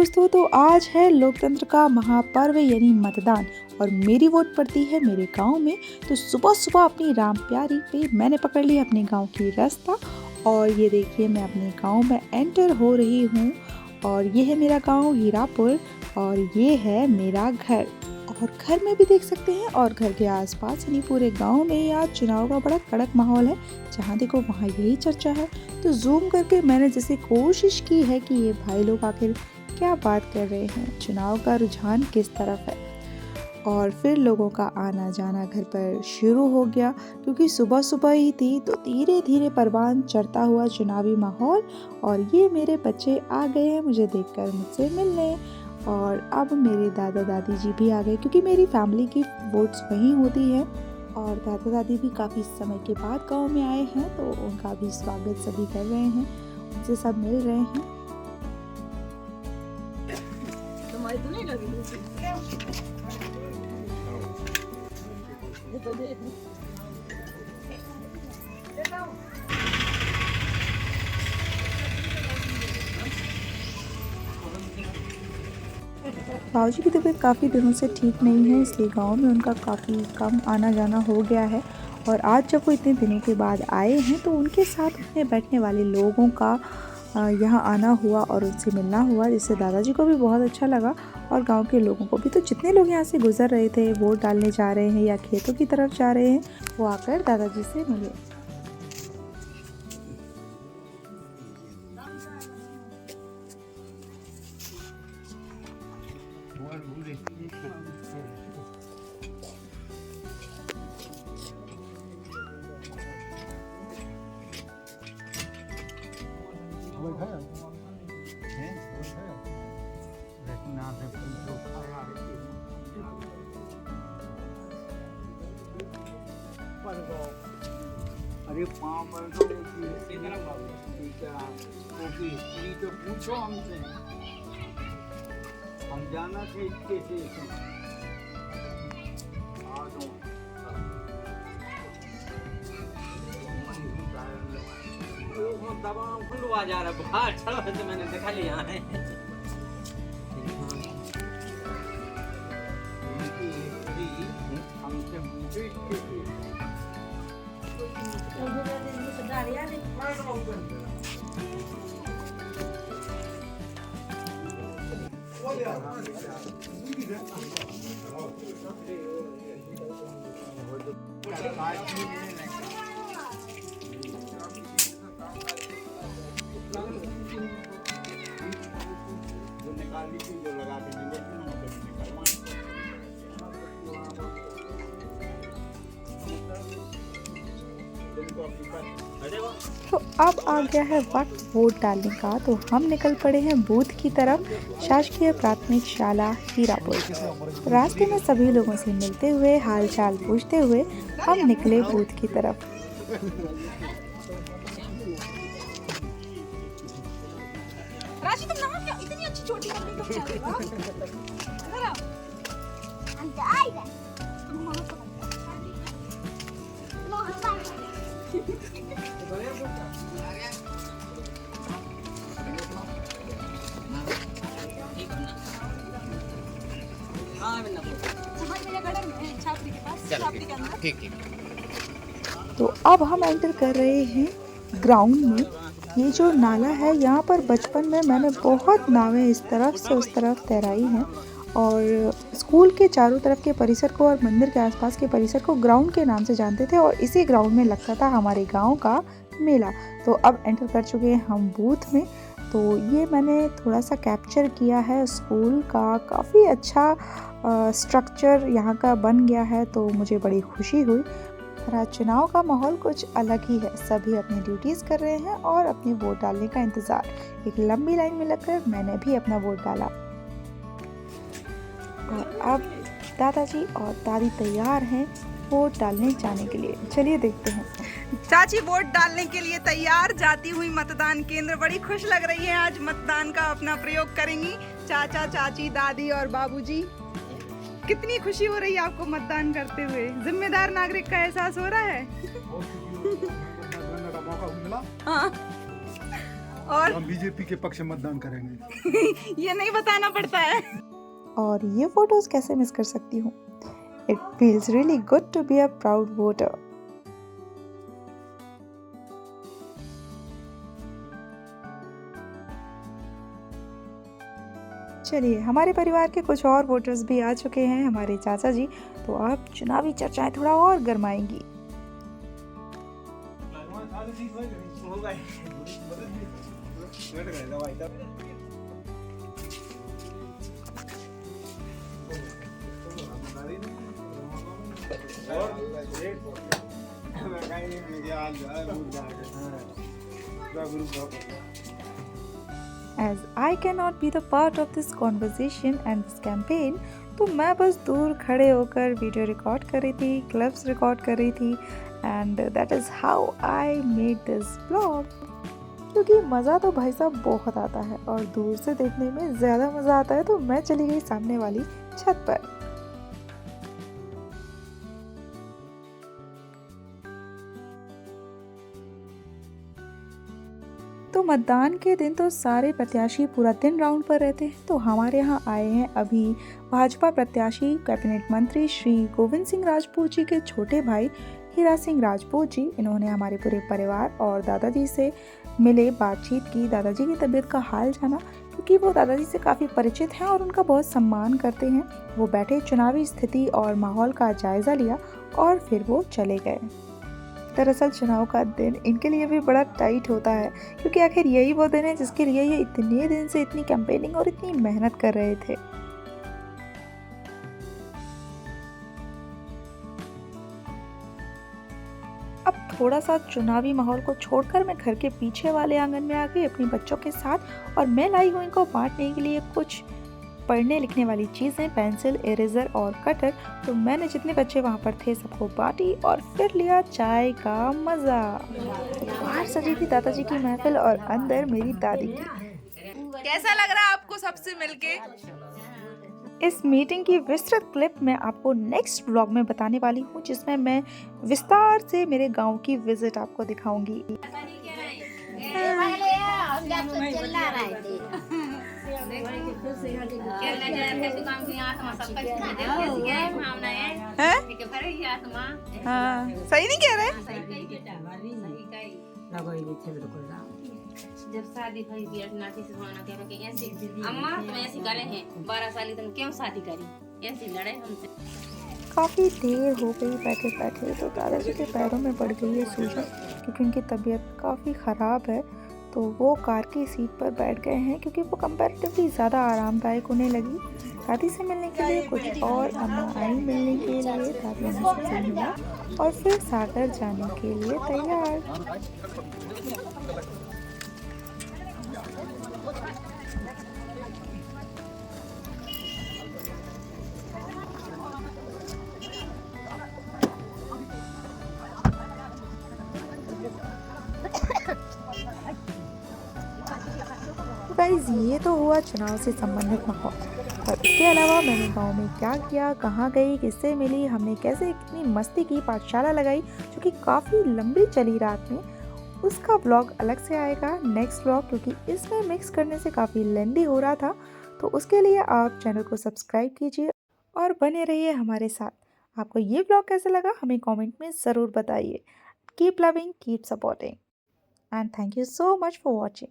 दोस्तों, तो आज है लोकतंत्र का महापर्व यानी मतदान और मेरी वोट पड़ती है मेरे गांव में। तो सुबह सुबह अपनी राम प्यारी पे मैंने पकड़ लिया अपने गांव की रास्ता और ये देखिए मैं अपने गांव में एंटर हो रही हूँ। और ये है मेरा गांव हीरापुर और ये है मेरा घर। और घर में भी देख सकते हैं और घर के आसपास यानी पूरे गांव में आज चुनाव का बड़ा कड़क माहौल है। जहां देखो वहां यही चर्चा है। तो जूम करके मैंने जैसे कोशिश की है कि ये भाई लोग आखिर क्या बात कर रहे हैं, चुनाव का रुझान किस तरफ है। और फिर लोगों का आना जाना घर पर शुरू हो गया क्योंकि सुबह सुबह ही थी। तो धीरे धीरे परवान चढ़ता हुआ चुनावी माहौल और ये मेरे बच्चे आ गए हैं मुझे देखकर मुझसे मिलने। और अब मेरे दादा दादी जी भी आ गए क्योंकि मेरी फैमिली की वोट्स वहीं होती है। और दादा दादी भी काफ़ी समय के बाद गांव में आए हैं तो उनका भी स्वागत सभी कर रहे हैं, उनसे सब मिल रहे हैं। तो नहीं लगी बाबूजी की तबीयत काफ़ी दिनों से ठीक नहीं है, इसलिए गांव में उनका काफ़ी कम आना जाना हो गया है। और आज जब वो इतने दिनों के बाद आए हैं तो उनके साथ उठने बैठने वाले लोगों का यहाँ आना हुआ और उनसे मिलना हुआ, जिससे दादाजी को भी बहुत अच्छा लगा और गांव के लोगों को भी। तो जितने लोग यहाँ से गुजर रहे थे, वोट डालने जा रहे हैं या खेतों की तरफ जा रहे हैं, वो आकर दादाजी से मिले। अरे पाँव पर तो हिस्ट्री तो पूछो हमसे, हम जाना थे इसके से दबाव खुलवा जा रहा बुखार चढ़ा है तो मैंने देखा लिया है। हमसे पूछो इसके से जो निकाल ली थी जो लगा के मिले तो अब आ गया है वक्त वोट डालने का। तो हम निकल पड़े हैं बूथ की तरफ, शासकीय प्राथमिक शाला हीरापुर। रास्ते में सभी लोगों से मिलते हुए हालचाल पूछते हुए हम निकले बूथ की तरफ। राशि तुम नहा क्या इतनी अच्छी छोटी कपड़ी तुम चल इधर आओ अंदर आएगा तुम वहां पर तो अब हम एंटर कर रहे हैं ग्राउंड में। ये जो नाला है यहाँ पर बचपन में मैंने बहुत नावें इस तरफ से उस तरफ तैराई हैं। और स्कूल के चारों तरफ के परिसर को और मंदिर के आसपास के परिसर को ग्राउंड के नाम से जानते थे और इसी ग्राउंड में लगता था हमारे गांव का मेला। तो अब एंटर कर चुके हैं हम बूथ में। तो ये मैंने थोड़ा सा कैप्चर किया है स्कूल का, काफ़ी अच्छा स्ट्रक्चर यहाँ का बन गया है तो मुझे बड़ी खुशी हुई। आज चुनाव का माहौल कुछ अलग ही है, सभी अपनी ड्यूटीज़ कर रहे हैं और अपने वोट डालने का इंतज़ार। एक लंबी लाइन में लगकर मैंने भी अपना वोट डाला। और अब दादाजी और दादी तैयार हैं वोट डालने जाने के लिए। चलिए देखते हैं। चाची वोट डालने के लिए तैयार जाती हुई मतदान केंद्र, बड़ी खुश लग रही है। आज मतदान का अपना प्रयोग करेंगी चाचा चाची दादी और बाबूजी। कितनी खुशी हो रही है आपको मतदान करते हुए? जिम्मेदार नागरिक का एहसास हो रहा है? हाँ। और हम बीजेपी के पक्ष में मतदान करेंगे। ये नहीं बताना पड़ता है। और ये फोटोज कैसे मिस कर सकती हूँ। It feels really good to be a proud voter. चलिए, हमारे परिवार के कुछ और वोटर्स भी आ चुके हैं, हमारे चाचा जी, तो अब चुनावी चर्चाएं थोड़ा और गरमाएंगी। As I cannot be the part of this conversation and this campaign, तो मैं बस दूर खड़े होकर वीडियो रिकॉर्ड कर रही थी, क्लिप्स रिकॉर्ड कर रही थी, and that is how I made this blog. क्योंकि मज़ा तो भाई साहब बहुत आता है और दूर से देखने में ज़्यादा मज़ा आता है, तो मैं चली गई सामने वाली छत पर। तो मतदान के दिन तो सारे प्रत्याशी पूरा दिन राउंड पर रहते हैं, तो हमारे यहाँ आए हैं अभी भाजपा प्रत्याशी कैबिनेट मंत्री श्री गोविंद सिंह राजपूत जी के छोटे भाई हीरा सिंह राजपूत जी। इन्होंने हमारे पूरे परिवार और दादाजी से मिले, बातचीत की, दादाजी की तबीयत का हाल जाना, क्योंकि वो दादाजी से काफ़ी परिचित हैं और उनका बहुत सम्मान करते हैं। वो बैठे, चुनावी स्थिति और माहौल का जायज़ा लिया और फिर वो चले गए। दरअसल चुनाव का दिन इनके लिए भी बड़ा टाइट होता है, क्योंकि आखिर यही वो दिन है जिसके लिए ये इतने दिन से इतनी कैंपेनिंग और इतनी मेहनत कर रहे थे। अब थोड़ा सा चुनावी माहौल को छोड़कर मैं घर के पीछे वाले आंगन में आ गई अपने बच्चों के साथ, और मैं लाई हूँ इनको बांटने के लिए कुछ पढ़ने लिखने वाली चीज़ें, पेंसिल, इरेजर और कटर। तो मैंने जितने बच्चे वहाँ पर थे सबको बांटी और फिर लिया चाय का मज़ा। बाहर सजी थी दादाजी की महफिल और अंदर मेरी दादी की। कैसा लग रहा है आपको सबसे मिलके? इस मीटिंग की विस्तृत क्लिप मैं आपको नेक्स्ट व्लॉग में बताने वाली हूँ, जिसमें मैं विस्तार से मेरे गांव की विजिट आपको दिखाऊंगी। हाँ, सही नहीं कह रहे? जब शादी भई बिया नाती से होना कह रहे ऐसे अम्मा तुम ऐसी करे हैं 12 साल तुम क्यों शादी करी, ऐसी लड़े हमसे। काफ़ी देर हो गई बैठे बैठे, तो दादाजी के पैरों में पड़ गई है सूजन, क्योंकि उनकी तबीयत काफ़ी ख़राब है। तो वो कार की सीट पर बैठ गए हैं, क्योंकि वो कंपैरेटिवली ज़्यादा आरामदायक होने लगी। दादी से मिलने के लिए कुछ और अम्मा आई मिलने के लिए, दादी ने सबसे मिला और फिर सागर जाने के लिए तैयार। गाइस, ये तो हुआ चुनाव से संबंधित माहौल, और इसके अलावा मैंने गांव में क्या किया, कहाँ गई, किससे मिली, हमने कैसे इतनी मस्ती की, पाठशाला लगाई जो कि काफ़ी लंबी चली रात में, उसका ब्लॉग अलग से आएगा नेक्स्ट ब्लॉग, क्योंकि इसमें मिक्स करने से काफ़ी लेंदी हो रहा था। तो उसके लिए आप चैनल को सब्सक्राइब कीजिए और बने रहिए हमारे साथ। आपको ये ब्लॉग कैसा लगा हमें कमेंट में ज़रूर बताइए। Keep loving, keep supporting, and thank you so much for watching.